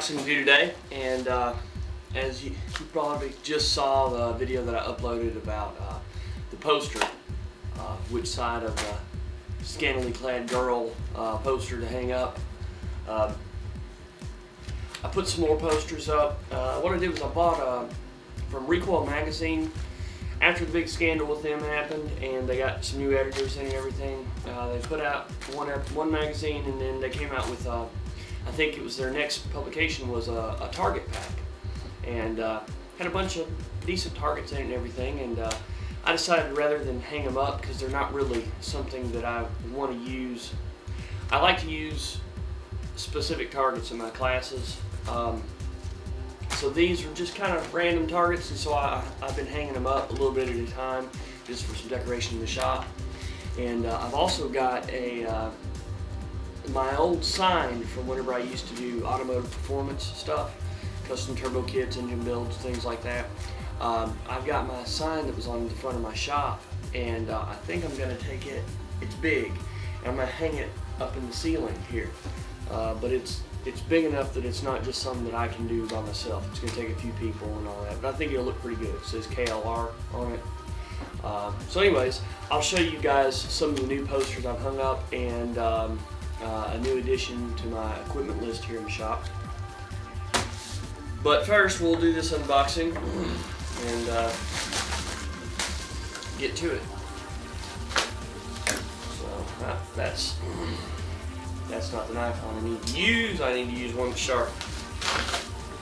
unboxing to do today, and as you probably just saw the video that I uploaded about the poster, which side of the scantily clad girl poster to hang up. I put some more posters up. What I did was I bought from Recoil magazine after the big scandal with them happened, and they got some new editors and everything. They put out one magazine, and then they came out with I think it was their next publication was a target pack, and had a bunch of decent targets in it and everything. And I decided rather than hang them up, because they're not really something that I want to use. I like to use specific targets in my classes. So these are just kind of random targets, and so I've been hanging them up a little bit at a time just for some decoration in the shop. And I've also got my old sign from whenever I used to do automotive performance stuff, custom turbo kits, engine builds, things like that. I've got my sign that was on the front of my shop, and I think I'm going to take it, it's big, and I'm going to hang it up in the ceiling here. But it's big enough that it's not just something that I can do by myself. It's going to take a few people and all that, but I think it'll look pretty good. It says KLR on it. So anyways, I'll show you guys some of the new posters I've hung up, and a new addition to my equipment list here in the shop. But first, we'll do this unboxing and get to it. So that's not the knife I need to use. I need to use one that's sharp.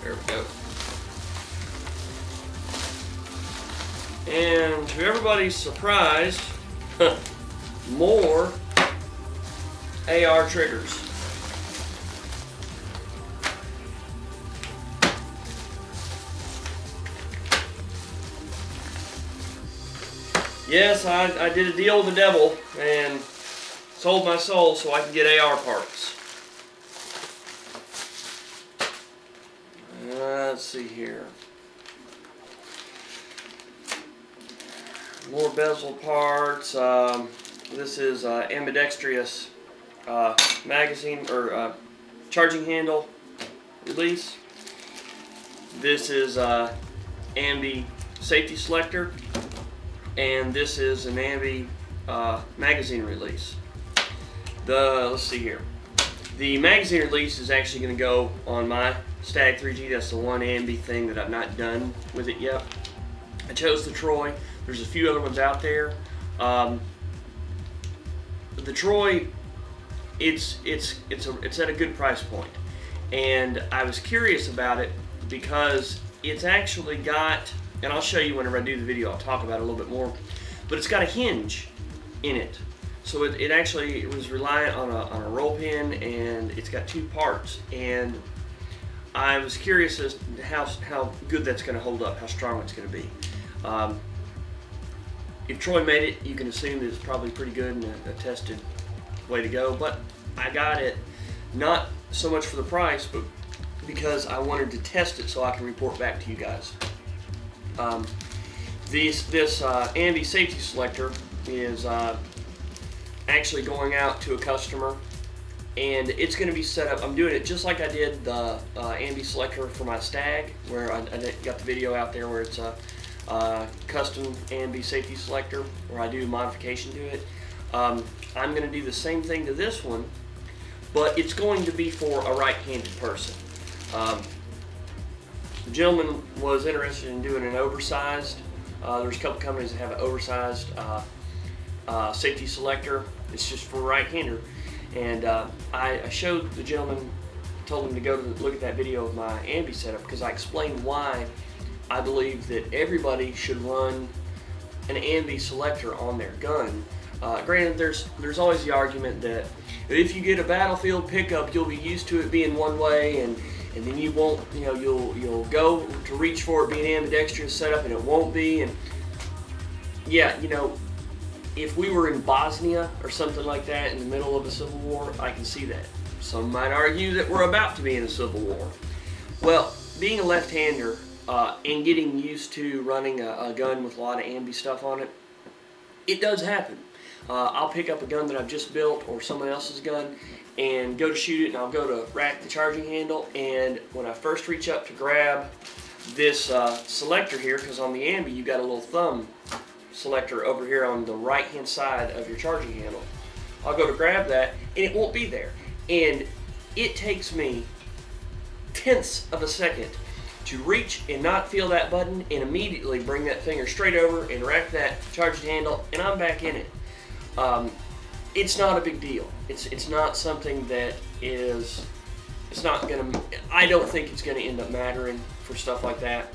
There we go. And to everybody's surprise, more AR triggers. Yes, I did a deal with the devil and sold my soul so I could get AR parts. Let's see here. More bezel parts. This is ambidextrous magazine or charging handle release. This is ambi safety selector, and this is an ambi magazine release. Let's see here. The magazine release is actually going to go on my Stag 3G. That's the one ambi thing that I've not done with it yet. I chose the Troy. There's a few other ones out there. The Troy, it's at a good price point, and I was curious about it because it's actually got, and I'll show you whenever I do the video, I'll talk about it a little bit more, but it's got a hinge in it. So it actually was reliant on a roll pin, and it's got two parts, and I was curious as to how good that's going to hold up, how strong it's going to be. If Troy made it, you can assume that it's probably pretty good and a tested way to go, but I got it not so much for the price, but because I wanted to test it so I can report back to you guys. This ambi safety selector is actually going out to a customer, and it's going to be set up. I'm doing it just like I did the ambi selector for my Stag, where I got the video out there where it's a custom ambi safety selector, where I do modification to it. I'm going to do the same thing to this one, but it's going to be for a right-handed person. The gentleman was interested in doing an oversized. There's a couple companies that have an oversized safety selector. It's just for a right-hander, and I showed the gentleman, told him to go to look at that video of my ambi setup, because I explained why I believe that everybody should run an ambi selector on their gun. Granted, there's always the argument that if you get a battlefield pickup, you'll be used to it being one way, and then you won't, you'll go to reach for it being ambidextrous setup, and it won't be. And yeah, if we were in Bosnia or something like that in the middle of a civil war, I can see that. Some might argue that we're about to be in a civil war. Well, being a left-hander and getting used to running a gun with a lot of ambi stuff on it, it does happen. I'll pick up a gun that I've just built or someone else's gun, and go to shoot it, and I'll go to rack the charging handle, and when I first reach up to grab this selector here, because on the Ambi you got a little thumb selector over here on the right hand side of your charging handle, I'll go to grab that and it won't be there, and it takes me tenths of a second to reach and not feel that button and immediately bring that finger straight over and rack that charging handle, and I'm back in it. It's not a big deal. It's not something that is, it's not gonna, I don't think it's gonna end up mattering for stuff like that.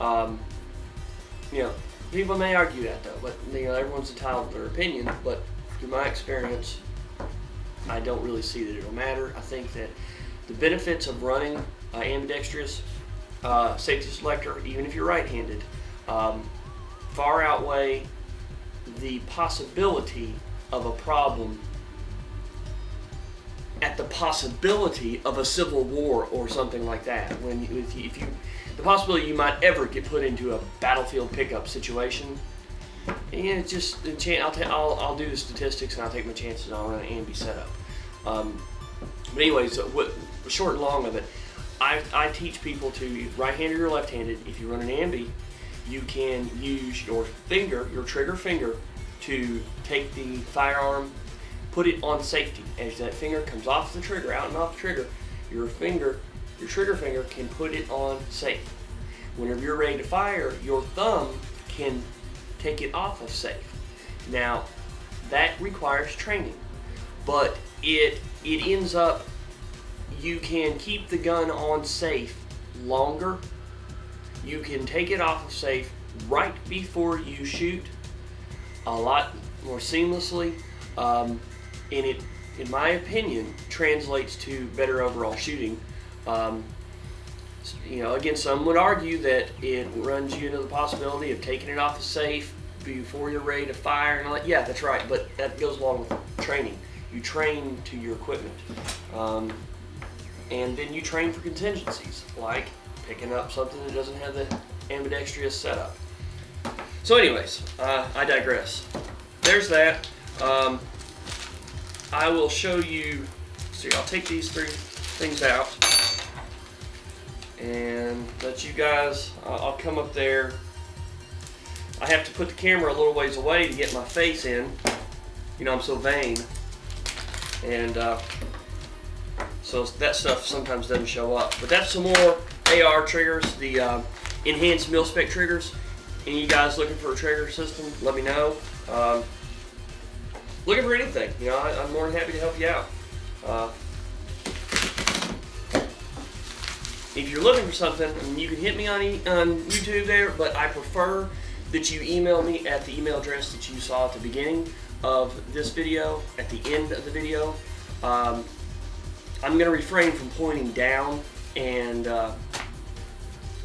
You know, people may argue that though, but you know, everyone's entitled to their opinion, but through my experience, I don't really see that it'll matter. I think that the benefits of running ambidextrous safety selector, even if you're right-handed, far outweigh the possibility of a problem at the possibility of a civil war or something like that. When the possibility you might ever get put into a battlefield pickup situation, and it's just I'll do the statistics and I'll take my chances. I'll run an Ambi setup. But anyways, short and long of it, I teach people to right-handed or left-handed. If you run an Ambi, you can use your finger, your trigger finger, to take the firearm, put it on safety. As that finger comes off the trigger, out and off the trigger, your trigger finger can put it on safe. Whenever you're ready to fire, your thumb can take it off of safe. Now, that requires training, but it ends up, you can keep the gun on safe longer. You can take it off of safe right before you shoot a lot more seamlessly, and it, in my opinion, translates to better overall shooting. You know, again, some would argue that it runs you into the possibility of taking it off of safe before you're ready to fire and all that. Yeah, that's right, but that goes along with training. You train to your equipment, and then you train for contingencies, like picking up something that doesn't have the ambidextrous setup. So anyways, I digress. There's that. I will show you, see, I'll take these three things out and let you guys, I'll come up there. I have to put the camera a little ways away to get my face in. You know, I'm so vain. And so that stuff sometimes doesn't show up. But that's some more AR triggers, the enhanced mil-spec triggers. Any of you guys looking for a trigger system, let me know. Looking for anything, you know, I'm more than happy to help you out. If you're looking for something, you can hit me on YouTube there, but I prefer that you email me at the email address that you saw at the beginning of this video, at the end of the video. I'm going to refrain from pointing down and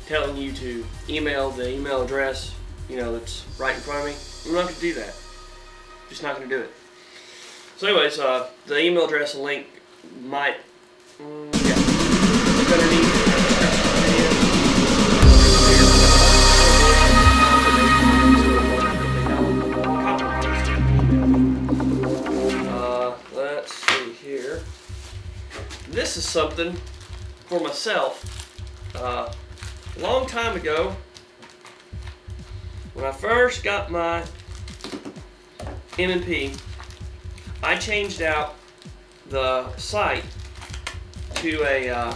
telling you to email the email address, you know, that's right in front of me. I'm not going to do that. Just not going to do it. So anyways, the email address and link might, yeah, look underneath. Let's see here. This is something for myself. A long time ago, when I first got my M&P, I changed out the sight to a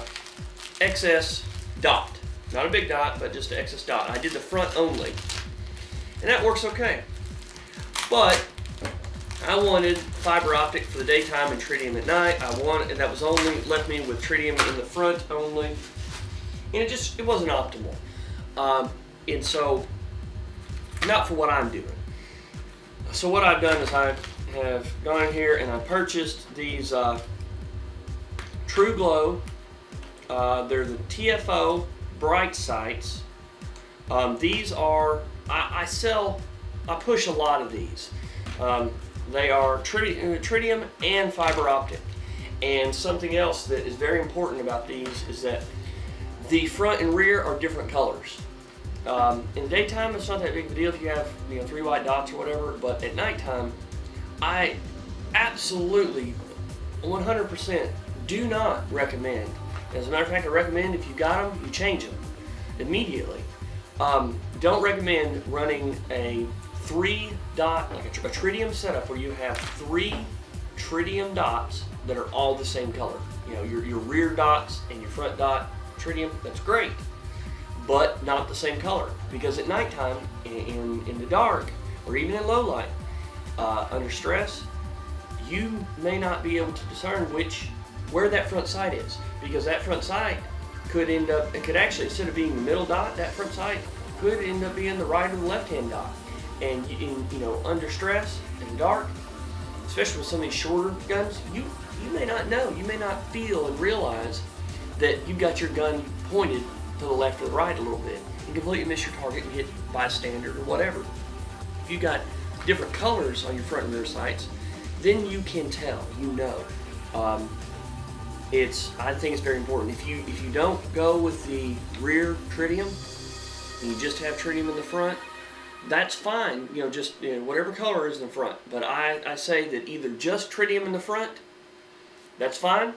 XS dot. Not a big dot, but just an XS dot. I did the front only. And that works okay. But I wanted fiber optic for the daytime and tritium at night. And that was only left me with tritium in the front only. And it wasn't optimal. And so, not for what I'm doing. So what I've done is I have gone in here and I purchased these Truglo. They're the TFO bright sights. These are, I push a lot of these. They are tritium and fiber optic. And something else that is very important about these is that the front and rear are different colors. In the daytime, it's not that big of a deal if you have, you know, 3 white dots or whatever, but at nighttime, I absolutely 100% do not recommend. As a matter of fact, I recommend if you got them, you change them immediately. Don't recommend running a 3-dot, like a tritium setup where you have 3 tritium dots that are all the same color. You know, your rear dots and your front dot tritium, that's great, but not the same color, because at nighttime, in the dark, or even in low light, under stress, you may not be able to discern where that front sight is, because that front sight could end up, it could actually, instead of being the middle dot, that front sight could end up being the right or the left-hand dot. And you know, under stress, in the dark, especially with some of these shorter guns, you may not know, you may not feel and realize that you've got your gun pointed to the left or the right a little bit, and completely miss your target and hit bystander or whatever. If you've got different colors on your front and rear sights, then you can tell, you know. I think it's very important. If you don't go with the rear tritium, and you just have tritium in the front, that's fine. You know, just whatever color is in the front. But I say that either just tritium in the front, that's fine,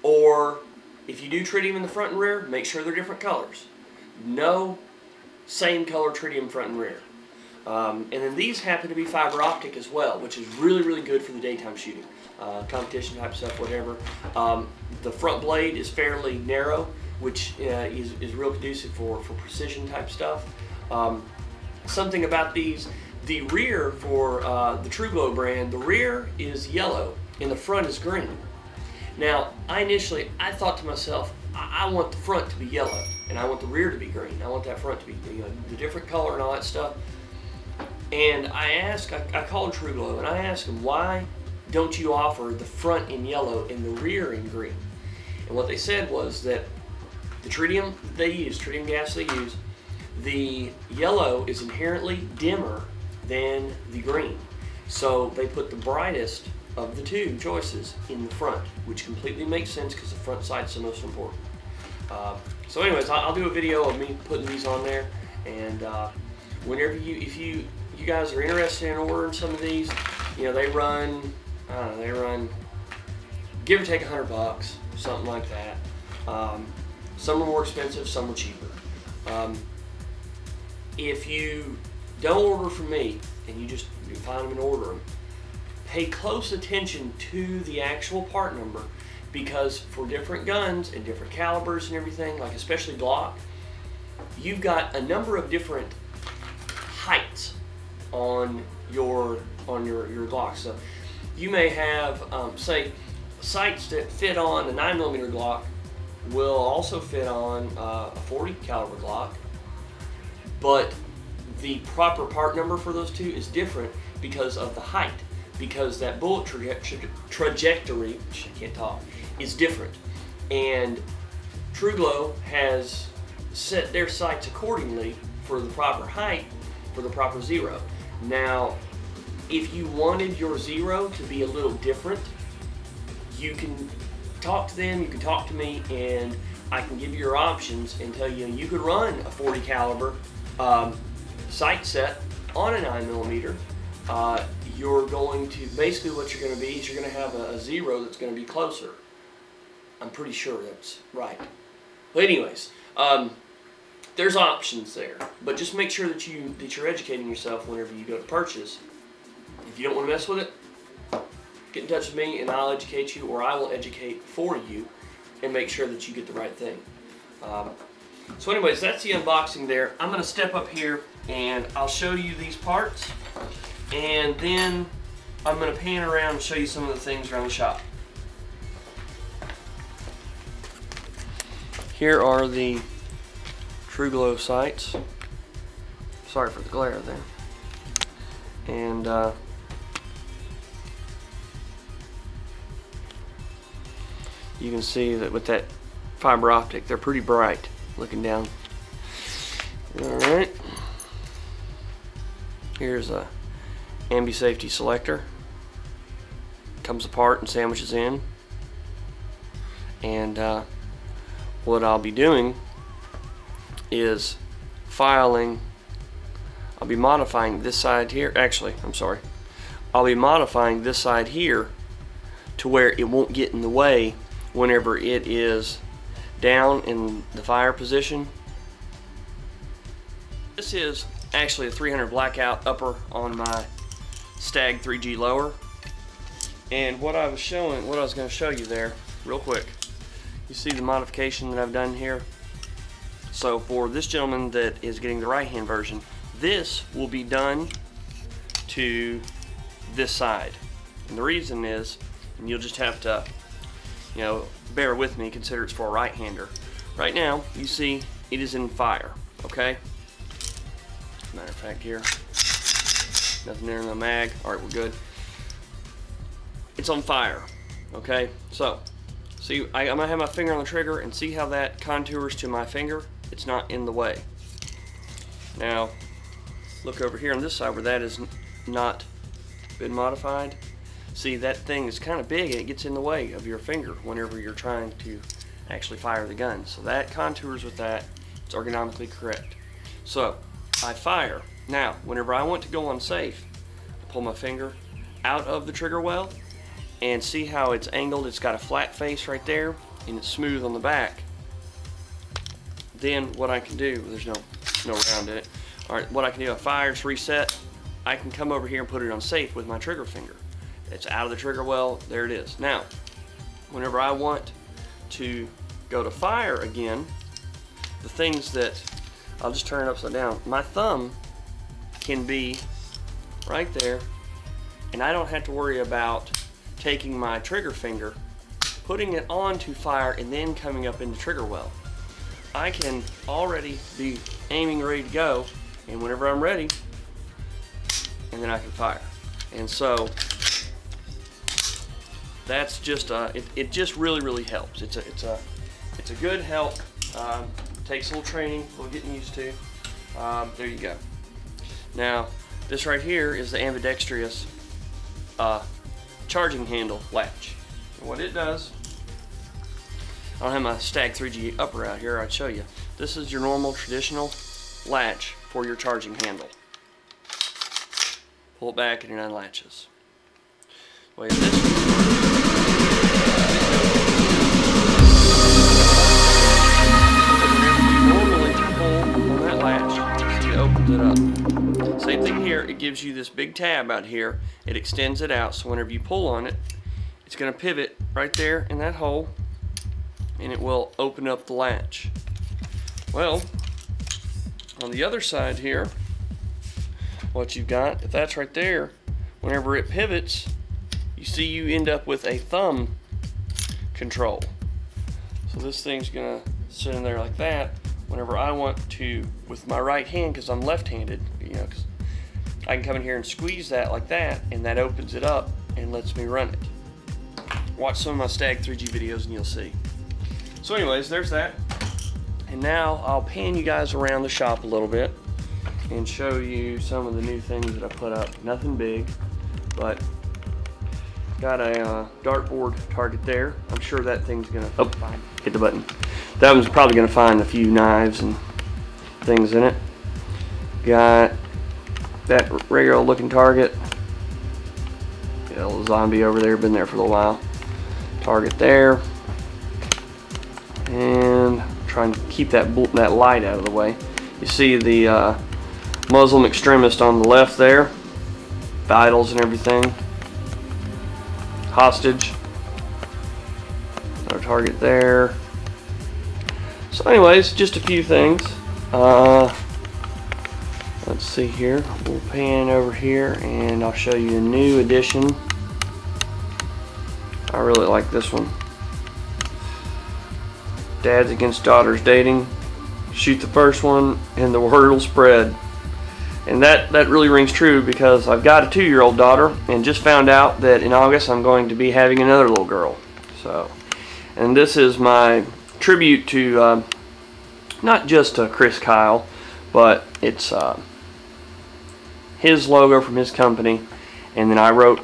or if you do tritium in the front and rear, make sure they're different colors. No same color tritium front and rear. And then these happen to be fiber optic as well, which is really, really good for the daytime shooting. Competition type stuff, whatever. The front blade is fairly narrow, which is real conducive for precision type stuff. Something about these, the rear for the Truglo brand, the rear is yellow and the front is green. Now, initially I thought to myself, I want the front to be yellow and I want the rear to be green. I want that front to be, you know, the different color and all that stuff. And I called Truglo and I asked them, why don't you offer the front in yellow and the rear in green? And what they said was that the tritium they use, tritium gas they use, the yellow is inherently dimmer than the green. So they put the brightest of the two choices in the front, which completely makes sense because the front sight's the most important. So anyways, I'll do a video of me putting these on there, and whenever if you guys are interested in ordering some of these, you know, they run, I don't know, they run give or take $100, something like that. Some are more expensive, some are cheaper. If you don't order from me and you find them and order them, pay close attention to the actual part number, because for different guns and different calibers and everything, like especially Glock, you've got a number of different heights on your Glock. So you may have, say, sights that fit on a 9mm Glock will also fit on a 40 caliber Glock, but the proper part number for those two is different because of the height, because that bullet trajectory, I can't talk, is different. And Truglo has set their sights accordingly for the proper height, for the proper zero. Now, if you wanted your zero to be a little different, you can talk to them, you can talk to me, and I can give you your options and tell you you could run a 40 caliber sight set on a 9mm. You're going to, basically what you're going to be is you're going to have a zero that's going to be closer. I'm pretty sure that's right. But anyways, there's options there, but just make sure that you're educating yourself whenever you go to purchase. If you don't want to mess with it, get in touch with me and I'll educate you, or I will educate for you and make sure that you get the right thing. So anyways, that's the unboxing there. I'm going to step up here and I'll show you these parts, and then I'm going to pan around and show you some of the things around the shop. Here are the Truglo sights. Sorry for the glare there. And you can see that with that fiber optic, they're pretty bright looking down. Alright. Here's a ambi safety selector. Comes apart and sandwiches in. And what I'll be doing is I'll be modifying this side here. Actually, I'm sorry. I'll be modifying this side here to to where it won't get in the way whenever it is down in the fire position. This is actually a 300 blackout upper on my Stag 3G lower. And what I was going to show you there real quick, you see the modification that I've done here. So for this gentleman that is getting the right hand version, this will be done to this side. And the reason is, and you'll just have to, you know, bear with me, consider it's for a right hander. Right now, you see it is in fire, okay? Matter of fact here, nothing there in the mag. Alright, we're good. It's on fire, okay? So, see, I'm going to have my finger on the trigger and see how that contours to my finger. It's not in the way. Now, look over here on this side where that has not been modified. See, that thing is kind of big and it gets in the way of your finger whenever you're trying to actually fire the gun. So that contours with that. It's ergonomically correct. So, I fire. Now, whenever I want to go on safe, I pull my finger out of the trigger well and see how it's angled. It's got a flat face right there and it's smooth on the back. Then what I can do, there's no round in it. Alright, what I can do, I fire, it's reset. I can come over here and put it on safe with my trigger finger. It's out of the trigger well, there it is. Now, whenever I want to go to fire again, the things that, I'll just turn it upside down. My thumb can be right there, and I don't have to worry about taking my trigger finger, putting it onto fire, and then coming up into trigger well. I can already be aiming ready to go, and whenever I'm ready, and then I can fire. And so that's just it just really helps. It's a good help. Takes a little training, a little getting used to. There you go. Now this right here is the ambidextrous charging handle latch. And what it does, I don't have my Stag 3G upper out here, I'd show you. This is your normal traditional latch for your charging handle. Pull it back and it unlatches. Wait, normally pull on that latch, see, it opens it up. Same thing here, it gives you this big tab out here. It extends it out, so whenever you pull on it, it's going to pivot right there in that hole, and it will open up the latch. Well, on the other side here, what you've got, if that's right there, whenever it pivots, you see you end up with a thumb control. So this thing's gonna sit in there like that. Whenever I want to, with my right hand, because I'm left-handed, you know, 'cause I can come in here and squeeze that like that, and that opens it up and lets me run it. Watch some of my Stag 3G videos and you'll see. So anyways, there's that. And now I'll pan you guys around the shop a little bit and show you some of the new things that I put up. Nothing big, but got a dartboard target there. I'm sure that thing's gonna, oh, hit the button. That one's probably gonna find a few knives and things in it. Got that regular looking target. Got a little zombie over there, been there for a little while. Target there. And trying to keep that light out of the way. You see the Muslim extremist on the left there, vitals and everything, hostage, our target there. So anyways, just a few things. Let's see here, we'll pan over here and I'll show you a new edition. I really like this one. Dads against daughters dating. Shoot the first one and the word will spread. And that really rings true because I've got a 2-year-old daughter and just found out that in August I'm going to be having another little girl. So, and this is my tribute to not just Chris Kyle, but it's his logo from his company, and then I wrote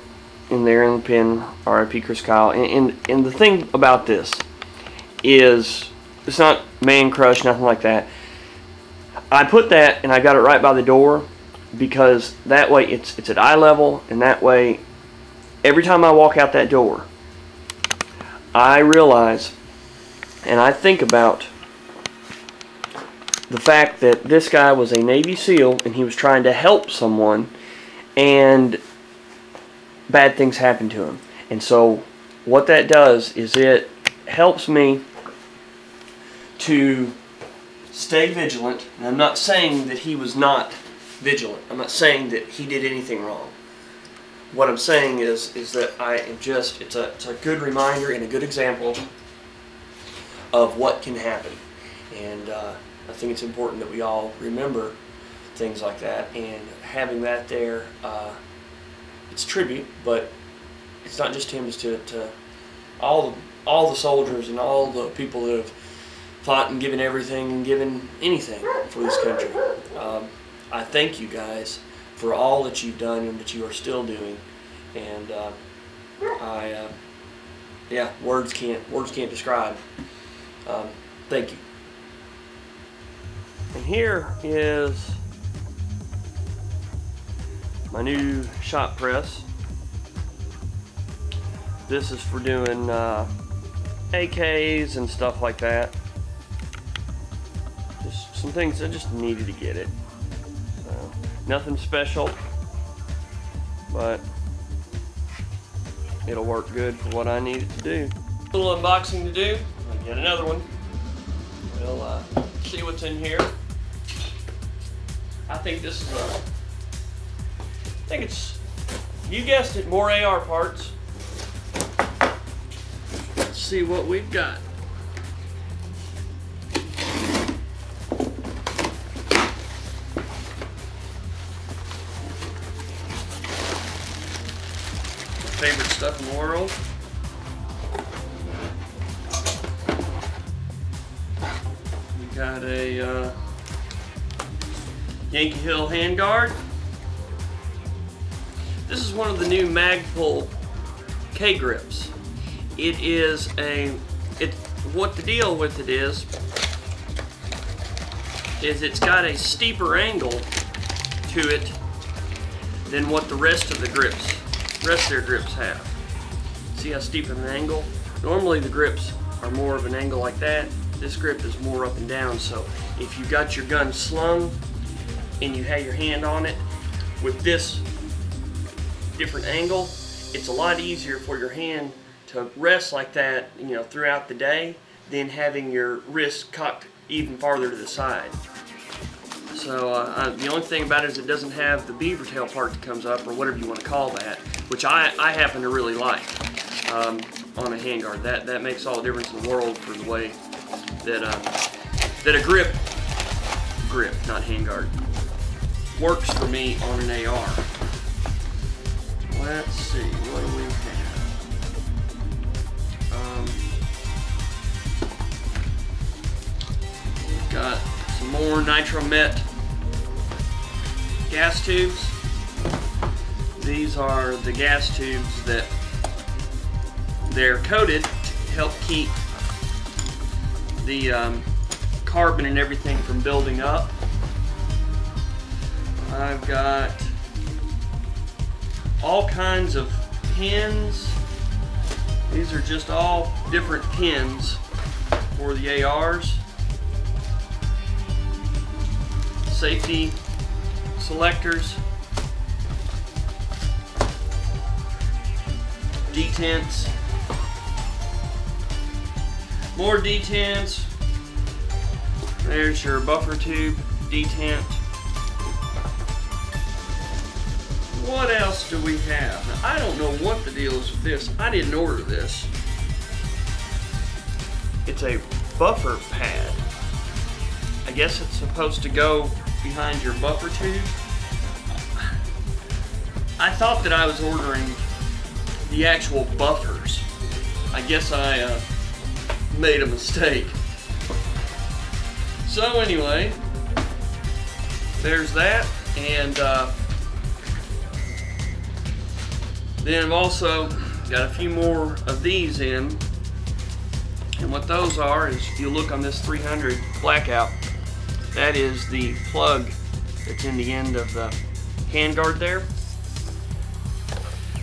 in there in the pen, RIP Chris Kyle. And the thing about this is, it's not man crush, nothing like that. I put that and I got it right by the door because that way it's at eye level, and that way every time I walk out that door I realize and I think about the fact that this guy was a Navy SEAL and he was trying to help someone, and bad things happen to him. And so what that does is it helps me to stay vigilant. And I'm not saying that he was not vigilant. I'm not saying that he did anything wrong. What I'm saying is that I am just, it's a good reminder and a good example of what can happen. And I think it's important that we all remember things like that, and having that there, it's tribute, but it's not just him, it's to all the soldiers and all the people that have fought and given everything and given anything for this country. I thank you guys for all that you've done and that you are still doing, and yeah, words can't describe. Thank you. And here is my new shot press. This is for doing AKs and stuff like that. Just some things I just needed to get it. So, nothing special, but it'll work good for what I need it to do. A little unboxing to do. I'll get another one. We'll see what's in here. I think this is I think it's, you guessed it, more AR parts. Let's see what we've got. Favorite stuff in the world. We got a Yankee Hill handguard. This is one of the new Magpul K grips. It is what the deal with it is it's got a steeper angle to it than what the rest of their grips have. See how steep of an angle? Normally the grips are more of an angle like that. This grip is more up and down, so if you got your gun slung and you have your hand on it with this different angle, it's a lot easier for your hand to rest like that, you know, throughout the day than having your wrist cocked even farther to the side. So the only thing about it is it doesn't have the beaver tail part that comes up, or whatever you want to call that, which I happen to really like on a handguard. That makes all the difference in the world for the way that that a grip, not handguard, works for me on an AR. Let's see, what do we have? We've got some more Nitromet gas tubes. These are the gas tubes that they're coated to help keep the carbon and everything from building up. I've got all kinds of pins. These are just all different pins for the ARs. Safety selectors. Detents. More detents. There's your buffer tube detent. What else do we have? Now, I don't know what the deal is with this. I didn't order this. It's a buffer pad. I guess it's supposed to go behind your buffer tube. I thought that I was ordering the actual buffers. I guess I made a mistake. So anyway, there's that, and then I've also got a few more of these in, and what those are is, if you look on this 300 blackout, that is the plug that's in the end of the handguard there.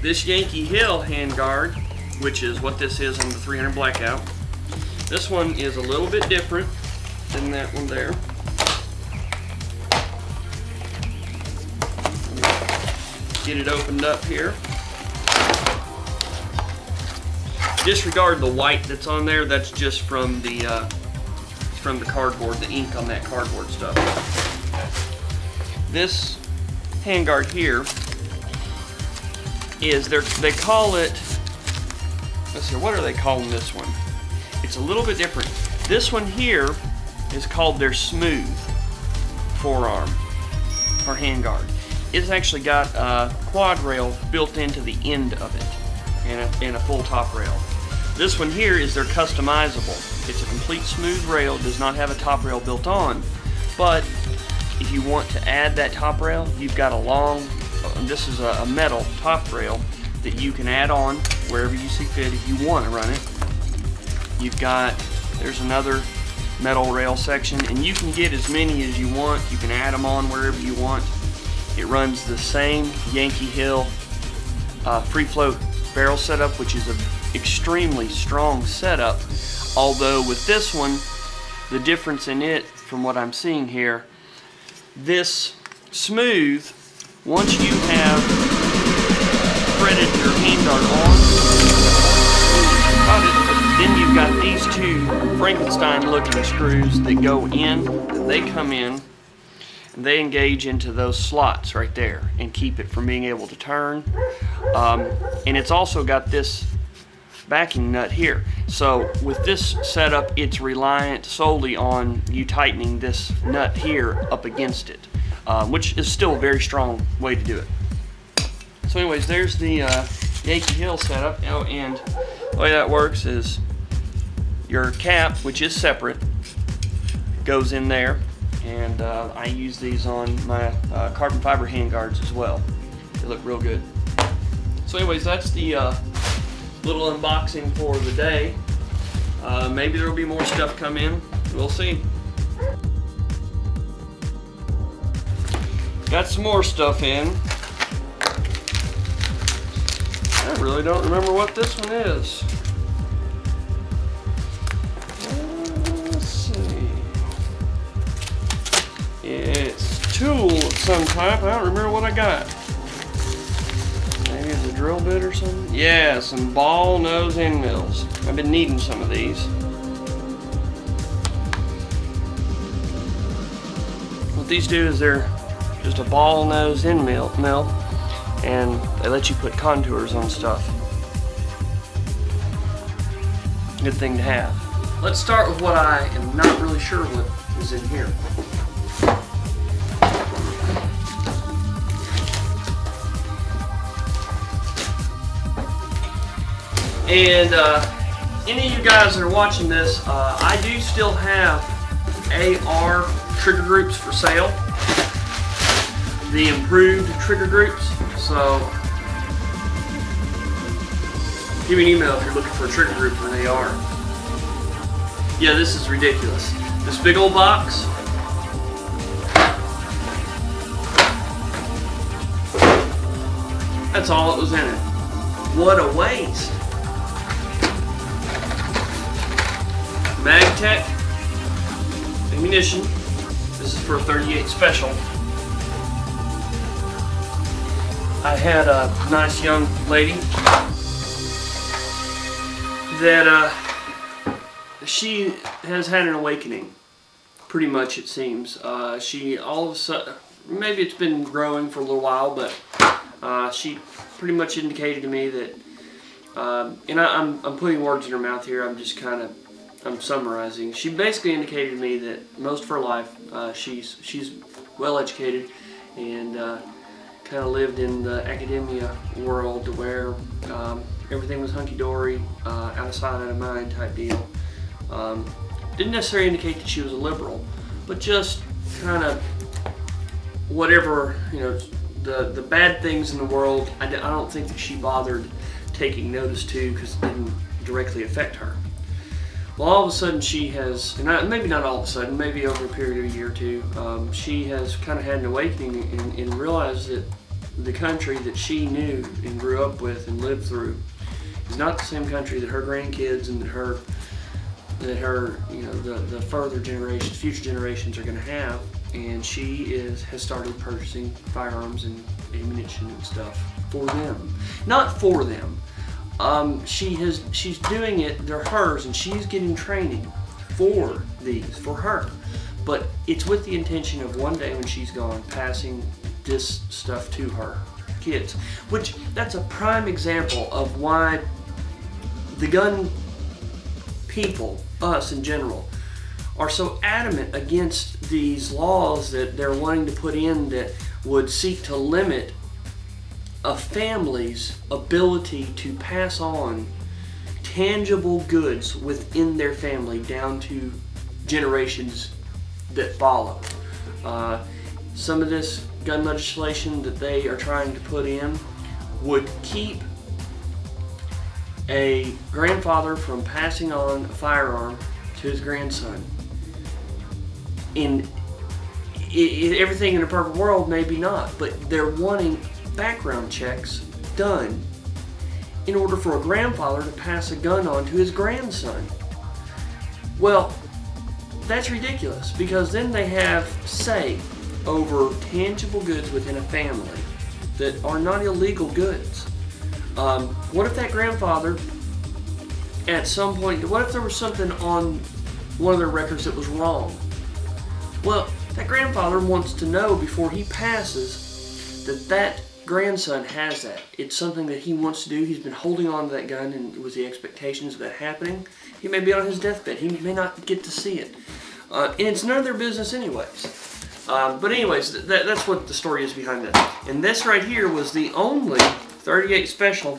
This Yankee Hill handguard which is what this is on the 300 Blackout. This one is a little bit different than that one there. Get it opened up here. Disregard the white that's on there. That's just from the cardboard, the ink on that cardboard stuff. This handguard here is they call it. Let's see, what are they calling this one? It's a little bit different. This one here is called their smooth forearm or handguard. It's actually got a quad rail built into the end of it and a full top rail. This one here is their customizable. It's a complete smooth rail, does not have a top rail built on, but if you want to add that top rail, you've got a long, this is a metal top rail that you can add on wherever you see fit if you want to run it. You've got, there's another metal rail section, and you can get as many as you want. You can add them on wherever you want. It runs the same Yankee Hill free float barrel setup, which is an extremely strong setup. Although with this one, the difference in it, from what I'm seeing here, this smooth, once you have threaded your handguard on, then you've got these two Frankenstein looking screws that go in, they come in, and they engage into those slots right there and keep it from being able to turn. And it's also got this backing nut here. So with this setup, it's reliant solely on you tightening this nut here up against it, which is still a very strong way to do it. So anyways, there's the Yankee Hill setup. Oh, and the way that works is your cap, which is separate, goes in there, and I use these on my carbon fiber handguards as well. They look real good. So anyways, that's the little unboxing for the day. Maybe there will be more stuff come in. We'll see. Got some more stuff in. I really don't remember what this one is. Let's see. It's tool of some type. I don't remember what I got. Maybe it's a drill bit or something? Yeah, some ball nose end mills. I've been needing some of these. What these do is they're just a ball nose end mill, and they let you put contours on stuff. Good thing to have. Let's start with what I am not really sure what is in here. And any of you guys that are watching this, I do still have AR trigger groups for sale. The improved trigger groups. So give me an email if you're looking for a trigger group for an AR. Yeah, this is ridiculous. This big old box. That's all that was in it. What a waste. MagTech ammunition. This is for a 38 special. I had a nice young lady that she has had an awakening, pretty much it seems. She all of a sudden, maybe it's been growing for a little while, but she pretty much indicated to me that, and I'm putting words in her mouth here, I'm summarizing. She basically indicated to me that most of her life she's well educated and kind of lived in the academia world where everything was hunky-dory, out of sight, out of mind type deal. Didn't necessarily indicate that she was a liberal, but just kind of whatever, you know, the bad things in the world, I don't think that she bothered taking notice to because it didn't directly affect her. Well, all of a sudden she has, and maybe not all of a sudden, maybe over a period of a year or two, she has kind of had an awakening and realized that the country that she knew and grew up with and lived through It's not the same country that her grandkids and that her you know, the further generations, future generations are going to have. And she has started purchasing firearms and ammunition and stuff for them. Not for them. She's doing it, they're hers, and she's getting training for these, for her. But it's with the intention of one day when she's gone, passing this stuff to her kids. Which, that's a prime example of why the gun people, us in general, are so adamant against these laws that they're wanting to put in that would seek to limit a family's ability to pass on tangible goods within their family down to generations that follow. Some of this gun legislation that they are trying to put in would keep a grandfather from passing on a firearm to his grandson. Everything in a perfect world, maybe not, but they're wanting background checks done in order for a grandfather to pass a gun on to his grandson. Well, that's ridiculous, because then they have say over tangible goods within a family that are not illegal goods. What if that grandfather at some point, what if there was something on one of their records that was wrong? Well, that grandfather wants to know before he passes that that grandson has that. It's something that he wants to do. He's been holding on to that gun and with the expectations of that happening. He may be on his deathbed. He may not get to see it. And it's none of their business anyways. But anyways, that's what the story is behind that. And this right here was the only 38 special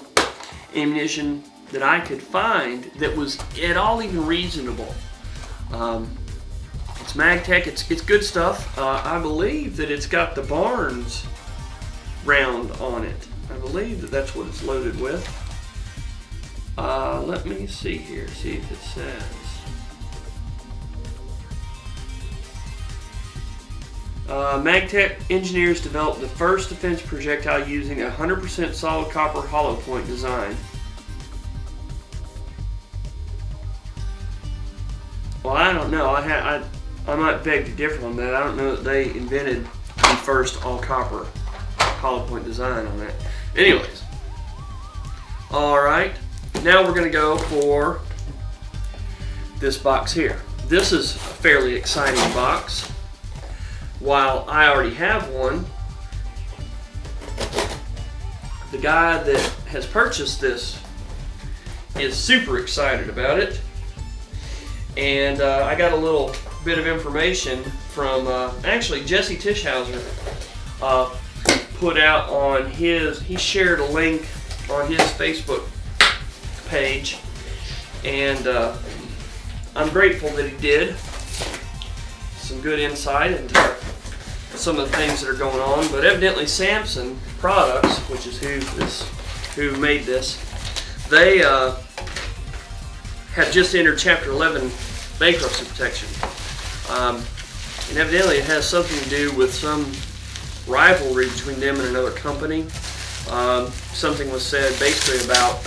ammunition that I could find that was at all even reasonable. It's MagTech, it's good stuff. I believe that it's got the Barnes round on it. I believe that that's what it's loaded with. Let me see here, see if it says. MagTech engineers developed the first defense projectile using a 100% solid copper hollow point design. Well, I don't know. I might beg to differ on that. I don't know that they invented the first all copper hollow point design on that. Anyways, all right. Now we're going to go for this box here. This is a fairly exciting box. While I already have one, the guy that has purchased this is super excited about it. And I got a little bit of information from, actually Jesse Tischhauser put out on his, he shared a link on his Facebook page, and I'm grateful that he did. Some good insight into some of the things that are going on, but evidently Samson Products, which is who made this, they have just entered Chapter 11 bankruptcy protection, and evidently it has something to do with some rivalry between them and another company. Something was said basically about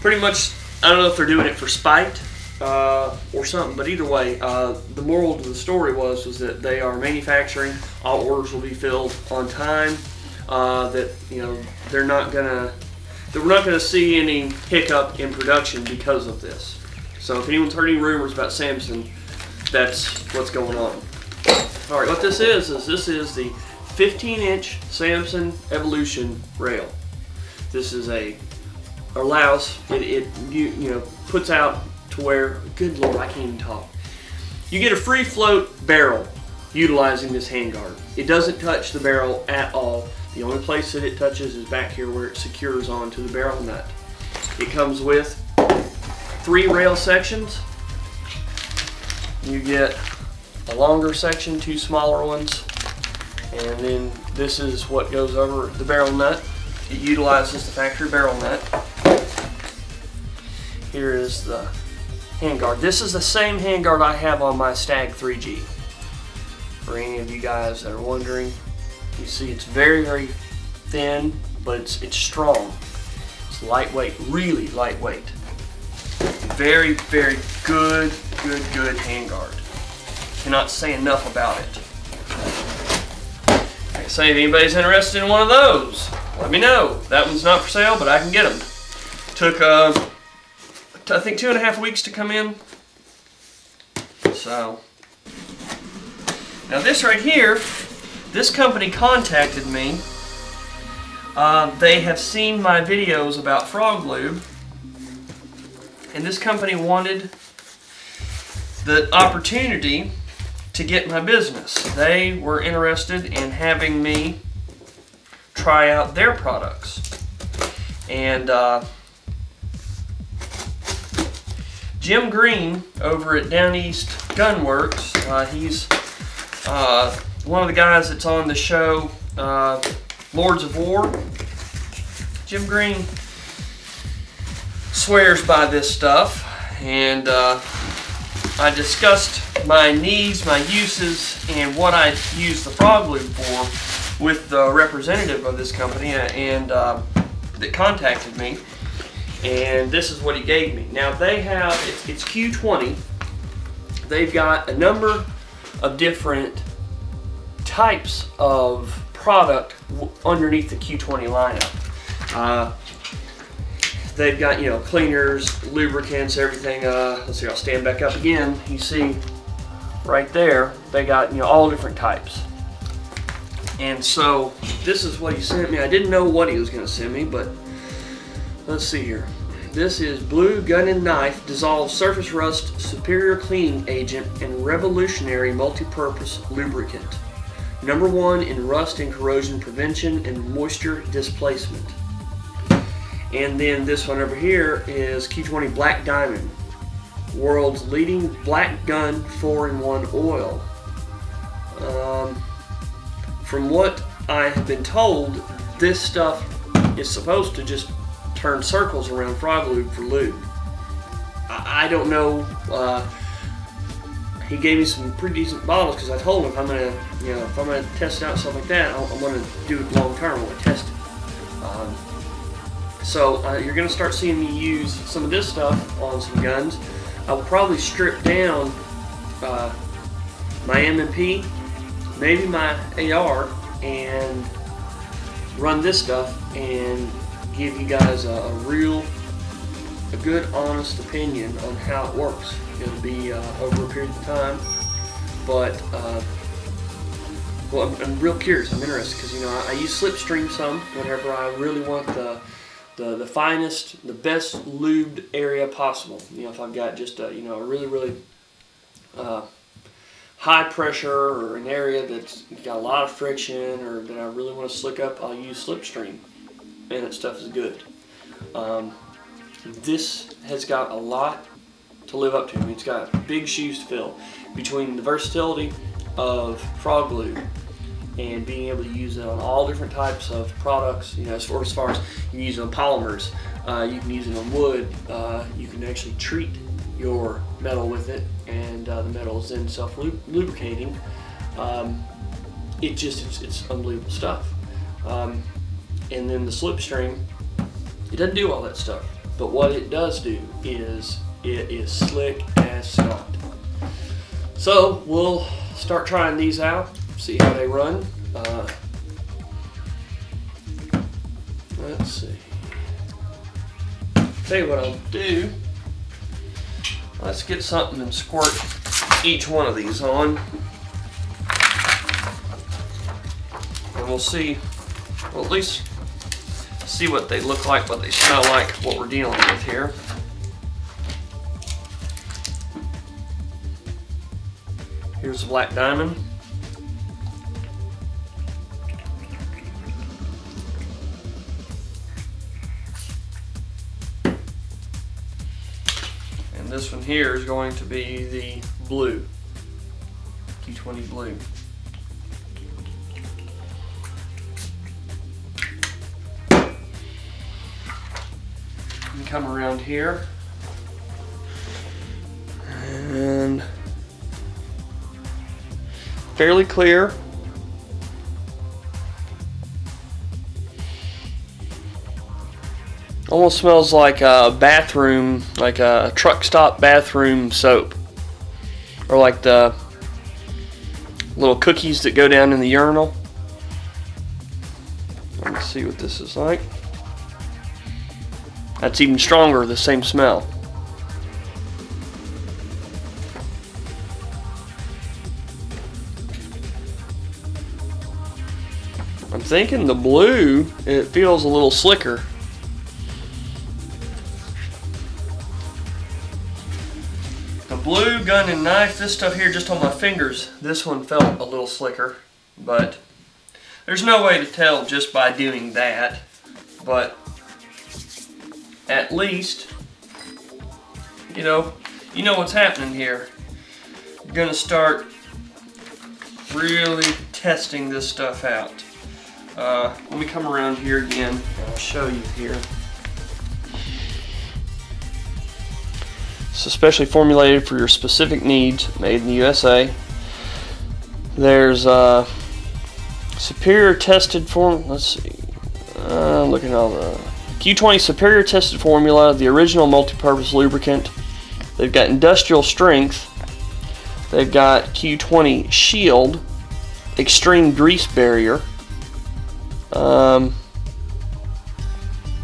pretty much, I don't know if they're doing it for spite or something, but either way, the moral of the story was that they are manufacturing, all orders will be filled on time, that, you know, we're not gonna see any hiccup in production because of this. So if anyone's heard any rumors about Samson, that's what's going on. All right, what this is this is the 15-inch Samson Evolution rail. This is allows it you know, puts out to where, good Lord, I can't even talk. You get a free float barrel utilizing this handguard. It doesn't touch the barrel at all. The only place that it touches is back here where it secures onto the barrel nut. It comes with 3 rail sections. You get a longer section, 2 smaller ones, and then this is what goes over the barrel nut. It utilizes the factory barrel nut. Here is the handguard. This is the same handguard I have on my Stag 3G. For any of you guys that are wondering, you see it's very, very thin, but it's strong. It's lightweight, really lightweight. Very, very good handguard. Cannot say enough about it. Like I say, if anybody's interested in one of those, let me know. That one's not for sale, but I can get them. Took, I think 2.5 weeks to come in. So, now this right here, this company contacted me. They have seen my videos about frog lube, and this company wanted the opportunity to get my business. They were interested in having me try out their products. And Jim Green over at Down East Gunworks, he's one of the guys that's on the show Lords of War. Jim Green swears by this stuff, and I discussed my needs, my uses, and what I use the frog lube for with the representative of this company and that contacted me, and this is what he gave me. Now they have, it's Q20. They've got a number of different types of product underneath the Q20 lineup. They've got, you know, cleaners, lubricants, everything. Let's see, I'll stand back up again. You see right there, they got, you know, all different types. And so this is what he sent me. I didn't know what he was going to send me, but let's see here. This is Blue Gun and Knife Dissolved Surface Rust Superior Cleaning Agent and Revolutionary Multi-Purpose Lubricant. #1 in rust and corrosion prevention and moisture displacement. And then this one over here is Q20 Black Diamond, world's leading black gun 4-in-1 oil. From what I have been told, this stuff is supposed to just turn circles around frog lube for lube. I don't know. He gave me some pretty decent bottles because I told him if I'm gonna, you know, if I'm gonna test out stuff like that, I'm gonna do it long term. I want to test it. So you're gonna start seeing me use some of this stuff on some guns. I will probably strip down my M&P, maybe my AR, and run this stuff and give you guys a good, honest opinion on how it works. It'll be over a period of time, but well, I'm real curious. I'm interested because, you know, I use Slipstream some whenever I really want the finest, the best lubed area possible. You know, if I've got just a, you know, a really high pressure or an area that's got a lot of friction or that I really want to slick up, I'll use Slipstream, and that stuff is good. This has got a lot to live up to. I mean, it's got big shoes to fill between the versatility of frog lube and being able to use it on all different types of products. You know, as far as you can use it on polymers, you can use it on wood, you can actually treat your metal with it, and the metal is then self-lubricating. It's unbelievable stuff. And then the Slipstream, it doesn't do all that stuff, but what it does do is it is slick as Scott. So we'll start trying these out, see how they run. Let's see. Tell you what I'll do. Let's get something and squirt each one of these on, and we'll see. Well, at least see what they look like, what they smell like, what we're dealing with here. Here's the Black Diamond. And this one here is going to be the blue, Q20 blue. And come around here and fairly clear. Almost smells like a bathroom, like a truck stop bathroom soap, or like the little cookies that go down in the urinal. Let's see what this is like. That's even stronger, the same smell. I'm thinking the blue, it feels a little slicker. The blue gun and knife, this stuff here just on my fingers, this one felt a little slicker, but there's no way to tell just by doing that. But at least, you know what's happening here. You're gonna start really testing this stuff out. Let me come around here again and I'll show you here. It's especially formulated for your specific needs, made in the USA. There's superior tested form. Let's see. Looking at all the Q20 superior tested formula, the original multi-purpose lubricant. They've got industrial strength. They've got Q20 shield, extreme grease barrier.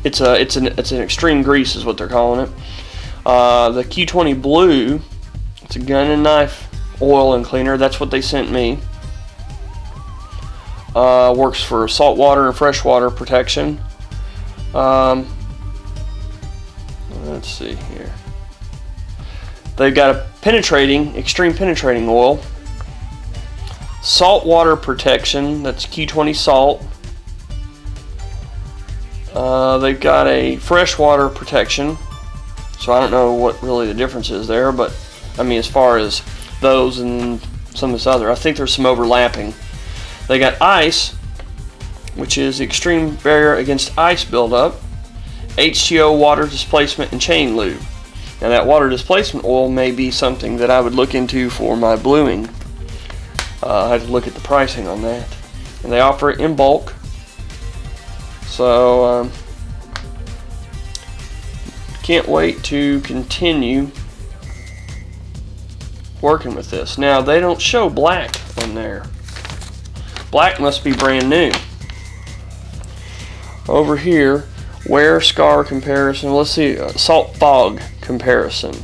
It's an extreme grease is what they're calling it. The Q20 blue, it's a gun and knife oil and cleaner. That's what they sent me. Works for saltwater and freshwater protection. Let's see here. They've got a extreme penetrating oil. Saltwater protection, that's Q20 salt. They've got a freshwater protection. So I don't know what really the difference is there, but I mean as far as those and some of this other, I think there's some overlapping. They got ice, which is extreme barrier against ice buildup, H2O water displacement and chain lube. Now that water displacement oil may be something that I would look into for my bluing. I have to look at the pricing on that. And they offer it in bulk. So can't wait to continue working with this. Now they don't show black on there. Black must be brand new. Over here, wear scar comparison. Let's see, salt fog comparison.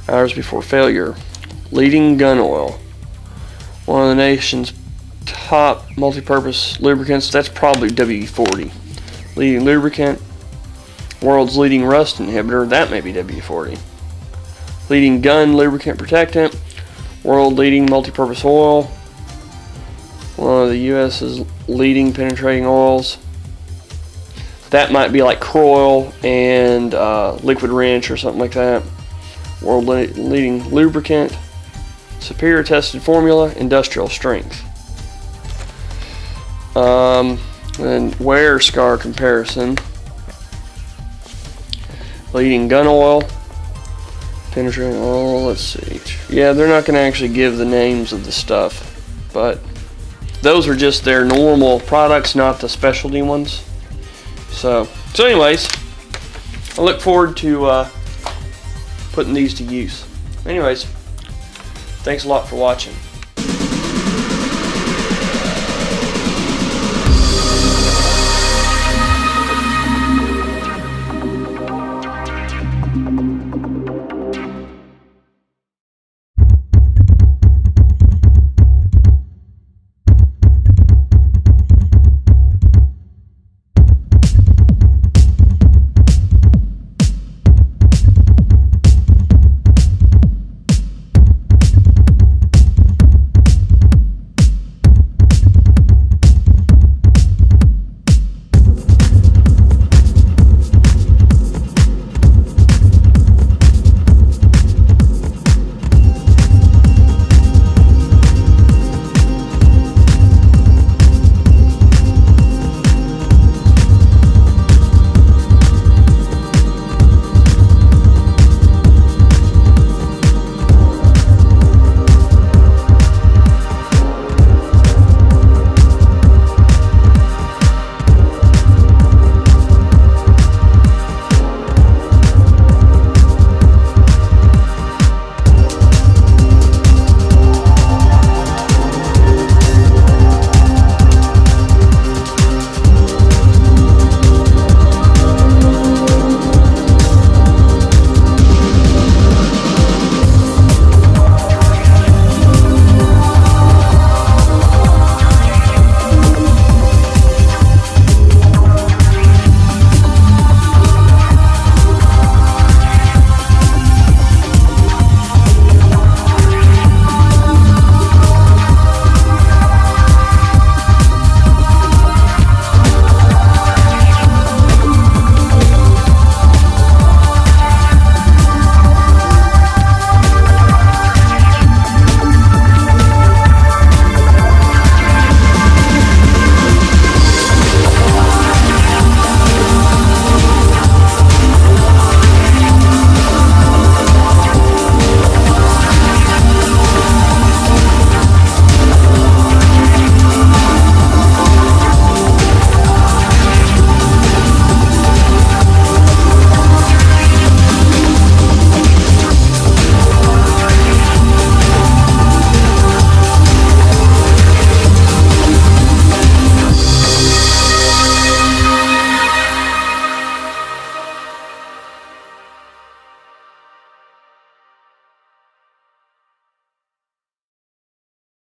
Hours before failure. Leading gun oil. One of the nation's top multi-purpose lubricants. That's probably WD-40. Leading lubricant. World's leading rust inhibitor. That may be WD-40. Leading gun lubricant protectant. World leading multi-purpose oil. One of the US's leading penetrating oils. That might be like Croil and Liquid Wrench or something like that. World leading lubricant. Superior tested formula. Industrial strength. And wear scar comparison. Leading gun oil. Penetrating oil. Let's see. Yeah, they're not going to actually give the names of the stuff, but those are just their normal products, not the specialty ones. So anyways, I look forward to putting these to use. Anyways, thanks a lot for watching.